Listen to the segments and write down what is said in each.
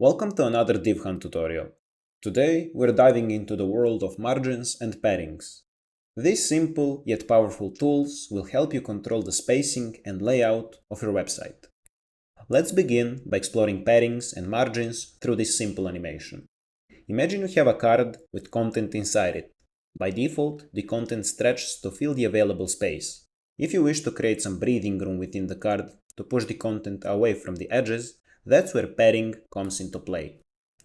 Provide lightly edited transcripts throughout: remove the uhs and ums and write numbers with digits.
Welcome to another Divhunt tutorial. Today we're diving into the world of margins and paddings. These simple yet powerful tools will help you control the spacing and layout of your website. Let's begin by exploring paddings and margins through this simple animation. Imagine you have a card with content inside it. By default, the content stretches to fill the available space. If you wish to create some breathing room within the card to push the content away from the edges, that's where padding comes into play.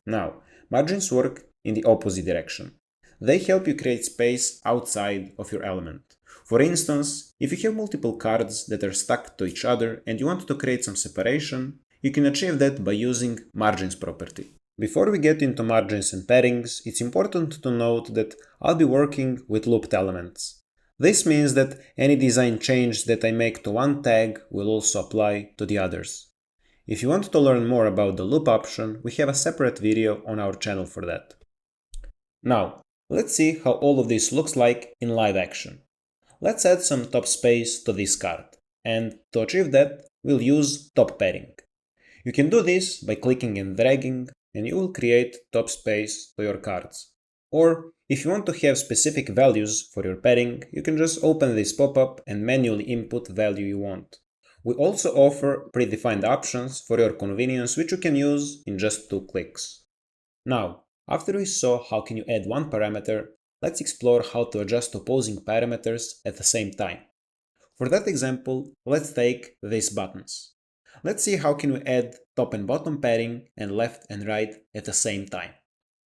Now, margins work in the opposite direction. They help you create space outside of your element. For instance, if you have multiple cards that are stuck to each other and you want to create some separation, you can achieve that by using margins property. Before we get into margins and paddings, it's important to note that I'll be working with looped elements. This means that any design change that I make to one tag will also apply to the others. If you want to learn more about the loop option, we have a separate video on our channel for that. Now, let's see how all of this looks like in live action. Let's add some top space to this card, and to achieve that, we'll use top padding. You can do this by clicking and dragging, and you will create top space to your cards. Or, if you want to have specific values for your padding, you can just open this pop-up and manually input the value you want. We also offer predefined options for your convenience, which you can use in just 2 clicks. Now, after we saw how can you add one parameter, let's explore how to adjust opposing parameters at the same time. For that example, let's take these buttons. Let's see how can we add top and bottom padding and left and right at the same time.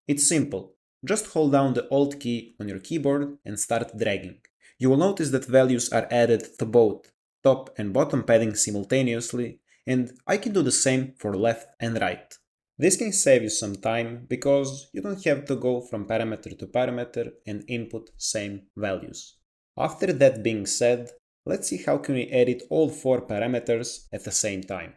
It's simple. Just hold down the Alt key on your keyboard and start dragging. You will notice that values are added to both top and bottom padding simultaneously, and I can do the same for left and right. This can save you some time because you don't have to go from parameter to parameter and input same values. After that being said, let's see how can we edit all 4 parameters at the same time.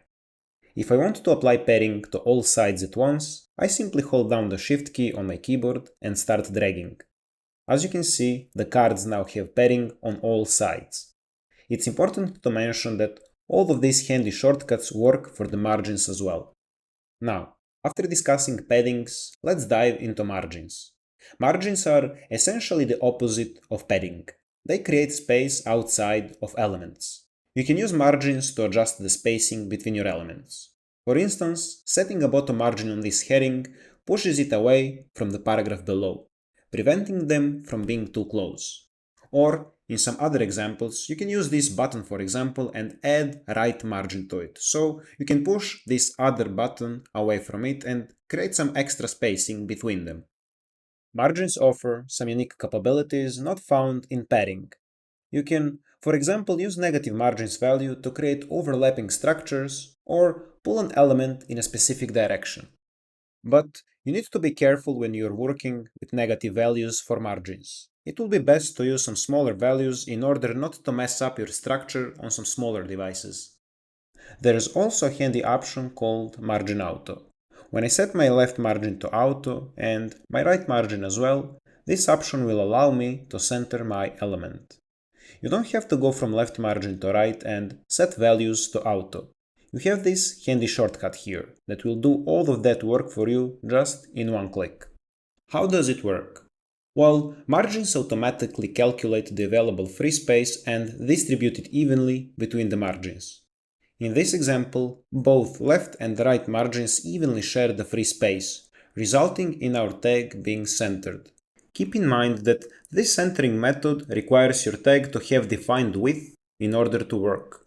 If I want to apply padding to all sides at once, I simply hold down the Shift key on my keyboard and start dragging. As you can see, the cards now have padding on all sides. It's important to mention that all of these handy shortcuts work for the margins as well. Now, after discussing paddings, let's dive into margins. Margins are essentially the opposite of padding. They create space outside of elements. You can use margins to adjust the spacing between your elements. For instance, setting a bottom margin on this heading pushes it away from the paragraph below, preventing them from being too close. Or, in some other examples, you can use this button for example and add right margin to it, so you can push this other button away from it and create some extra spacing between them. Margins offer some unique capabilities not found in padding. You can, for example, use negative margins value to create overlapping structures or pull an element in a specific direction. But you need to be careful when you're working with negative values for margins. It will be best to use some smaller values in order not to mess up your structure on some smaller devices. There is also a handy option called Margin Auto. When I set my left margin to auto and my right margin as well, this option will allow me to center my element. You don't have to go from left margin to right and set values to auto. You have this handy shortcut here that will do all of that work for you just in one click. How does it work? Well, margins automatically calculate the available free space and distribute it evenly between the margins. In this example, both left and right margins evenly share the free space, resulting in our tag being centered. Keep in mind that this centering method requires your tag to have defined width in order to work.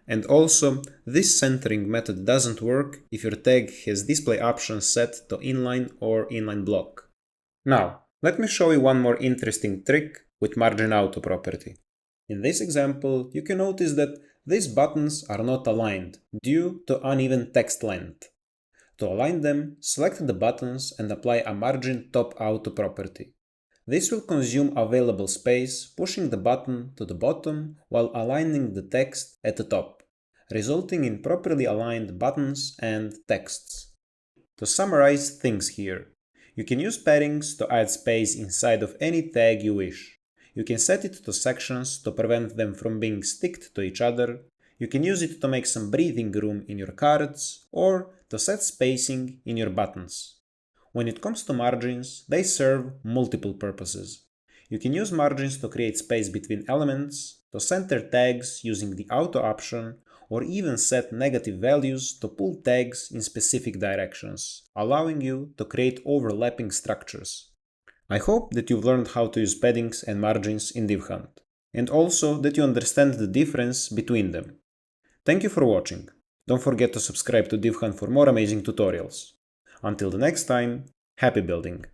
And also, this centering method doesn't work if your tag has display options set to inline or inline block. Now, let me show you one more interesting trick with Margin Auto property. In this example, you can notice that these buttons are not aligned due to uneven text length. To align them, select the buttons and apply a Margin Top Auto property. This will consume available space, pushing the button to the bottom while aligning the text at the top, resulting in properly aligned buttons and texts. To summarize things here, you can use paddings to add space inside of any tag you wish. You can set it to sections to prevent them from being sticked to each other. You can use it to make some breathing room in your cards, or to set spacing in your buttons. When it comes to margins, they serve multiple purposes. You can use margins to create space between elements, to center tags using the auto option, or even set negative values to pull tags in specific directions, allowing you to create overlapping structures. I hope that you've learned how to use paddings and margins in Divhunt, and also that you understand the difference between them. Thank you for watching. Don't forget to subscribe to Divhunt for more amazing tutorials. Until the next time, happy building!